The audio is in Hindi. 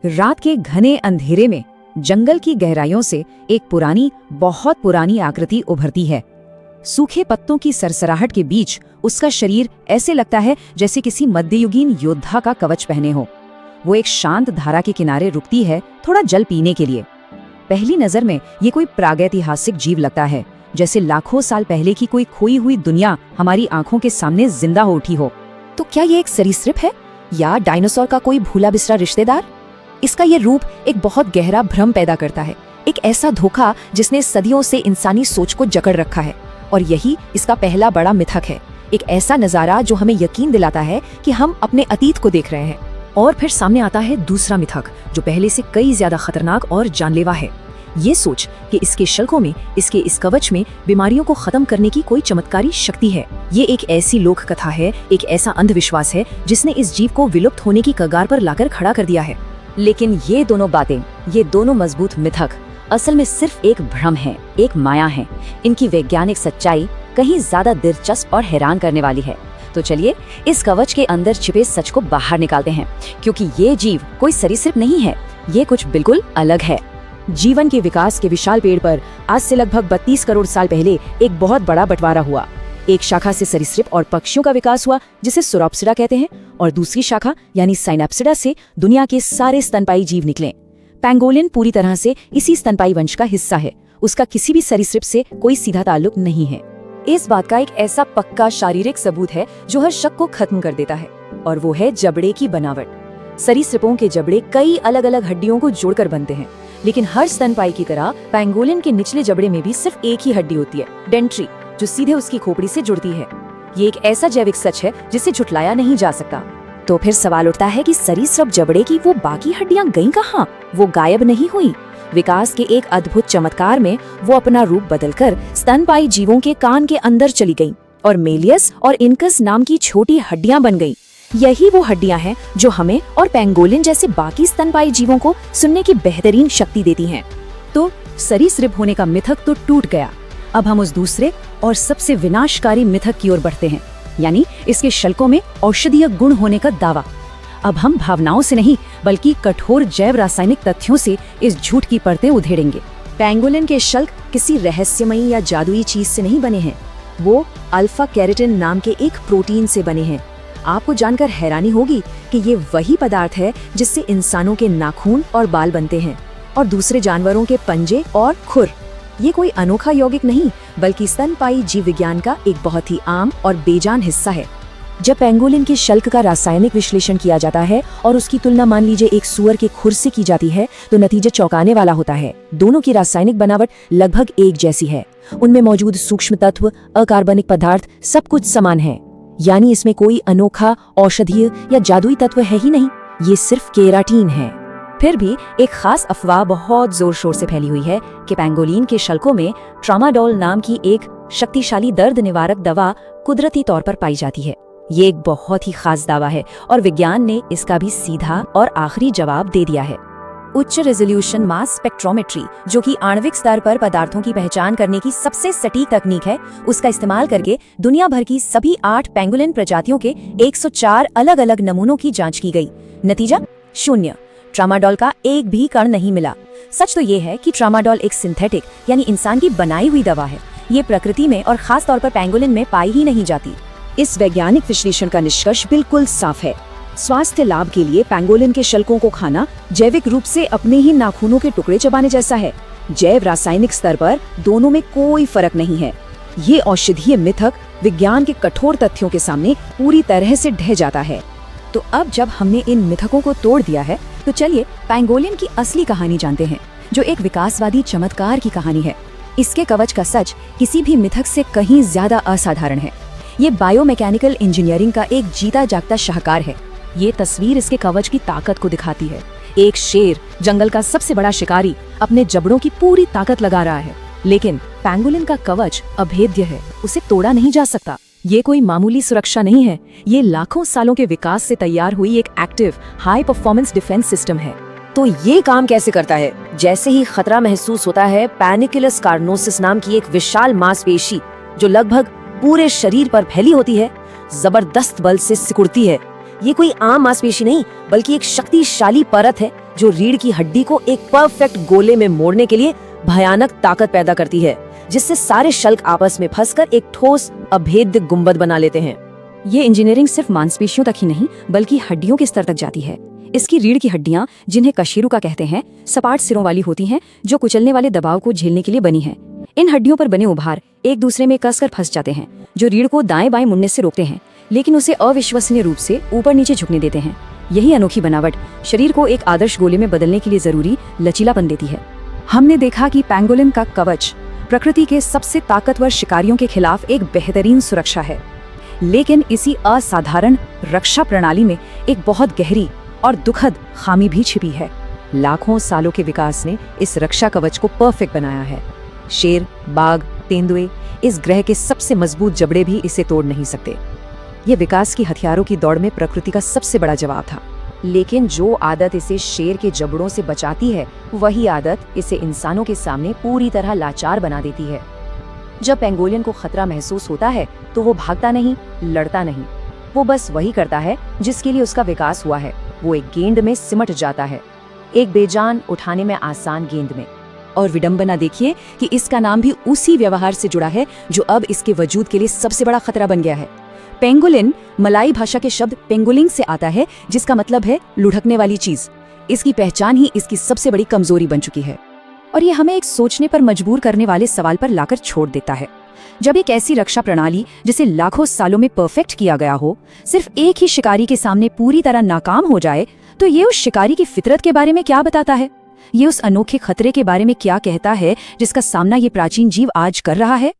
रात के घने अंधेरे में जंगल की गहराइयों से एक पुरानी, बहुत पुरानी आकृति उभरती है। सूखे पत्तों की सरसराहट के बीच उसका शरीर ऐसे लगता है जैसे किसी मध्ययुगीन योद्धा का कवच पहने हो। वो एक शांत धारा के किनारे रुकती है, थोड़ा जल पीने के लिए। पहली नजर में ये कोई प्रागैतिहासिक जीव लगता है, जैसे लाखों साल पहले की कोई खोई हुई दुनिया हमारी आंखों के सामने जिंदा हो उठी हो। तो क्या ये एक सरीसृप है या डायनासोर का कोई भूला बिसरा रिश्तेदार? इसका ये रूप एक बहुत गहरा भ्रम पैदा करता है, एक ऐसा धोखा जिसने सदियों से इंसानी सोच को जकड़ रखा है। और यही इसका पहला बड़ा मिथक है, एक ऐसा नजारा जो हमें यकीन दिलाता है कि हम अपने अतीत को देख रहे हैं। और फिर सामने आता है दूसरा मिथक, जो पहले से कई ज्यादा खतरनाक और जानलेवा है। ये सोच कि इसके शल्कों में, इसके इस कवच में बीमारियों को खत्म करने की कोई चमत्कारी शक्ति है। ये एक ऐसी लोक कथा है, एक ऐसा अंधविश्वास है जिसने इस जीव को विलुप्त होने की कगार पर लाकर खड़ा कर दिया है। लेकिन ये दोनों बातें, ये दोनों मजबूत मिथक असल में सिर्फ एक भ्रम है, एक माया है। इनकी वैज्ञानिक सच्चाई कहीं ज्यादा दिलचस्प और हैरान करने वाली है। तो चलिए इस कवच के अंदर छिपे सच को बाहर निकालते हैं, क्योंकि ये जीव कोई सरीसृप नहीं है, ये कुछ बिल्कुल अलग है। जीवन के विकास के विशाल पेड़ पर आज से लगभग 32 करोड़ साल पहले एक बहुत बड़ा बंटवारा हुआ। एक शाखा से सरीसृप और पक्षियों का विकास हुआ, जिसे सुरोप्सिडा कहते हैं, और दूसरी शाखा यानी साइनैप्सिडा से दुनिया के सारे स्तनपाई जीव निकले। पैंगोलिन पूरी तरह से इसी स्तनपाई वंश का हिस्सा है। उसका किसी भी सरीसृप से कोई सीधा ताल्लुक नहीं है। इस बात का एक ऐसा पक्का शारीरिक सबूत है जो हर शक को खत्म कर देता है, और वो है जबड़े की बनावट। सरीसृपों के जबड़े कई अलग अलग हड्डियों को जोड़कर बनते हैं, लेकिन हर स्तनपाई की तरह पैंगोलिन के निचले जबड़े में भी सिर्फ एक ही हड्डी होती है, डेंट्री, जो सीधे उसकी खोपड़ी से जुड़ती है। ये एक ऐसा जैविक सच है जिसे झुटलाया नहीं जा सकता। तो फिर सवाल उठता है कि सरीसृप जबड़े की वो बाकी हड्डियां गईं कहाँ? वो गायब नहीं हुई। विकास के एक अद्भुत चमत्कार में वो अपना रूप बदलकर स्तनपाई जीवों के कान के अंदर चली गईं और मेलियस और इनकस नाम की छोटी हड्डियां बन गईं। यही वो हड्डियां हैं जो हमें और पैंगोलिन जैसे बाकी स्तनपाई जीवों को सुनने की बेहतरीन शक्ति देती हैं। तो सरीसृप होने का मिथक तो टूट गया। अब हम उस दूसरे और सबसे विनाशकारी मिथक की ओर बढ़ते हैं, यानी इसके शल्कों में औषधीय गुण होने का दावा। अब हम भावनाओं से नहीं, बल्कि कठोर जैव रासायनिक तथ्यों से इस झूठ की परतें उधेड़ेंगे। पैंगोलिन के शल्क किसी रहस्यमयी या जादुई चीज से नहीं बने हैं, वो अल्फा कैरोटीन नाम के एक प्रोटीन से बने हैं। आपको जानकर हैरानी होगी कि ये वही पदार्थ है जिससे इंसानों के नाखून और बाल बनते हैं, और दूसरे जानवरों के पंजे और खुर। ये कोई अनोखा यौगिक नहीं, बल्कि स्तनपाई जीव विज्ञान का एक बहुत ही आम और बेजान हिस्सा है। जब पैंगोलिन के शल्क का रासायनिक विश्लेषण किया जाता है और उसकी तुलना मान लीजिए एक सूअर के खुर से की जाती है, तो नतीजा चौंकाने वाला होता है। दोनों की रासायनिक बनावट लगभग एक जैसी है। उनमें मौजूद सूक्ष्म तत्व, अकार्बनिक पदार्थ सब कुछ समान है। यानी इसमें कोई अनोखा औषधीय या जादुई तत्व है ही नहीं, ये सिर्फ केराटीन है। फिर भी एक खास अफवाह बहुत जोर शोर से फैली हुई है कि पैंगोलिन के शल्कों में ट्रामाडोल नाम की एक शक्तिशाली दर्द निवारक दवा कुदरती तौर पर पाई जाती है। ये एक बहुत ही खास दावा है, और विज्ञान ने इसका भी सीधा और आखिरी जवाब दे दिया है। उच्च रेजोल्यूशन मास स्पेक्ट्रोमेट्री, जो कि आणविक स्तर पर पदार्थों की पहचान करने की सबसे सटीक तकनीक है, उसका इस्तेमाल करके दुनिया भर की सभी 8 पैंगोलिन प्रजातियों के 104 अलग अलग नमूनों की जांच की गई। नतीजा 0। ट्रामाडोल का एक भी कण नहीं मिला। सच तो ये है कि ट्रामाडोल एक सिंथेटिक यानी इंसान की बनाई हुई दवा है। ये प्रकृति में और खास तौर पर पैंगोलिन में पाई ही नहीं जाती। इस वैज्ञानिक विश्लेषण का निष्कर्ष बिल्कुल साफ है। स्वास्थ्य लाभ के लिए पैंगोलिन के शल्कों को खाना जैविक रूप से अपने ही नाखूनों के टुकड़े चबाने जैसा है। जैव रासायनिक स्तर पर दोनों में कोई फर्क नहीं है। ये औषधीय मिथक विज्ञान के कठोर तथ्यों के सामने पूरी तरह से ढह जाता है। तो अब जब हमने इन मिथकों को तोड़ दिया है, तो चलिए पैंगोलिन की असली कहानी जानते हैं, जो एक विकासवादी चमत्कार की कहानी है। इसके कवच का सच किसी भी मिथक से कहीं ज्यादा असाधारण है। ये बायोमैकेनिकल इंजीनियरिंग का एक जीता जागता शाहकार है। ये तस्वीर इसके कवच की ताकत को दिखाती है। एक शेर, जंगल का सबसे बड़ा शिकारी, अपने जबड़ों की पूरी ताकत लगा रहा है, लेकिन पैंगोलिन का कवच अभेद्य है, उसे तोड़ा नहीं जा सकता। ये कोई मामूली सुरक्षा नहीं है, ये लाखों सालों के विकास से तैयार हुई एक active high performance defence system है। तो ये काम कैसे करता है? जैसे ही खतरा महसूस होता है, पैनिकुलस कार्नोसिस नाम की एक विशाल मांसपेशी जो लगभग पूरे शरीर पर फैली होती है, जबरदस्त बल से सिकुड़ती है। ये कोई आम मांसपेशी नहीं, बल्कि एक शक्तिशाली परत है जो रीढ़ की हड्डी को एक परफेक्ट गोले में मोड़ने के लिए भयानक ताकत पैदा करती है, जिससे सारे शल्क आपस में फंसकर एक ठोस अभेद्य गुंबद बना लेते हैं। ये इंजीनियरिंग सिर्फ मांसपेशियों तक ही नहीं बल्कि हड्डियों के स्तर तक जाती है। इसकी रीढ़ की हड्डियां, जिन्हें कशेरुका कहते हैं, सपाट सिरों वाली होती हैं जो कुचलने वाले दबाव को झेलने के लिए बनी हैं। इन हड्डियों पर बने उभार एक दूसरे में कसकर फंस जाते हैं, जो रीढ़ को दाएं बाएं मुड़ने से रोकते हैं, लेकिन उसे अविश्वसनीय रूप से ऊपर नीचे झुकने देते हैं। यही अनोखी बनावट शरीर को एक आदर्श गोले में बदलने के लिए जरूरी लचीलापन देती है। हमने देखा कि पेंगोलिन का कवच प्रकृति के सबसे ताकतवर शिकारियों के खिलाफ एक बेहतरीन सुरक्षा है, लेकिन इसी असाधारण रक्षा प्रणाली में एक बहुत गहरी और दुखद खामी भी छिपी है। लाखों सालों के विकास ने इस रक्षा कवच को परफेक्ट बनाया है। शेर, बाघ, तेंदुए, इस ग्रह के सबसे मजबूत जबड़े भी इसे तोड़ नहीं सकते। ये विकास की हथियारों की दौड़ में प्रकृति का सबसे बड़ा जवाब था। लेकिन जो आदत इसे शेर के जबड़ों से बचाती है, वही आदत इसे इंसानों के सामने पूरी तरह लाचार बना देती है। जब पेंगोलिन को खतरा महसूस होता है तो वो भागता नहीं, लड़ता नहीं, वो बस वही करता है जिसके लिए उसका विकास हुआ है। वो एक गेंद में सिमट जाता है, एक बेजान, उठाने में आसान गेंद में। और विडंबना देखिए कि इसका नाम भी उसी व्यवहार से जुड़ा है जो अब इसके वजूद के लिए सबसे बड़ा खतरा बन गया है। पेंगोलिन मलाई भाषा के शब्द पेंगोलिंग से आता है, जिसका मतलब है लुढ़कने वाली चीज। इसकी पहचान ही इसकी सबसे बड़ी कमजोरी बन चुकी है, और ये हमें एक सोचने पर मजबूर करने वाले सवाल पर लाकर छोड़ देता है। जब एक ऐसी रक्षा प्रणाली जिसे लाखों सालों में परफेक्ट किया गया हो, सिर्फ एक ही शिकारी के सामने पूरी तरह नाकाम हो जाए, तो ये उस शिकारी की फितरत के बारे में क्या बताता है? ये उस अनोखे खतरे के बारे में क्या कहता है जिसका सामना ये प्राचीन जीव आज कर रहा है?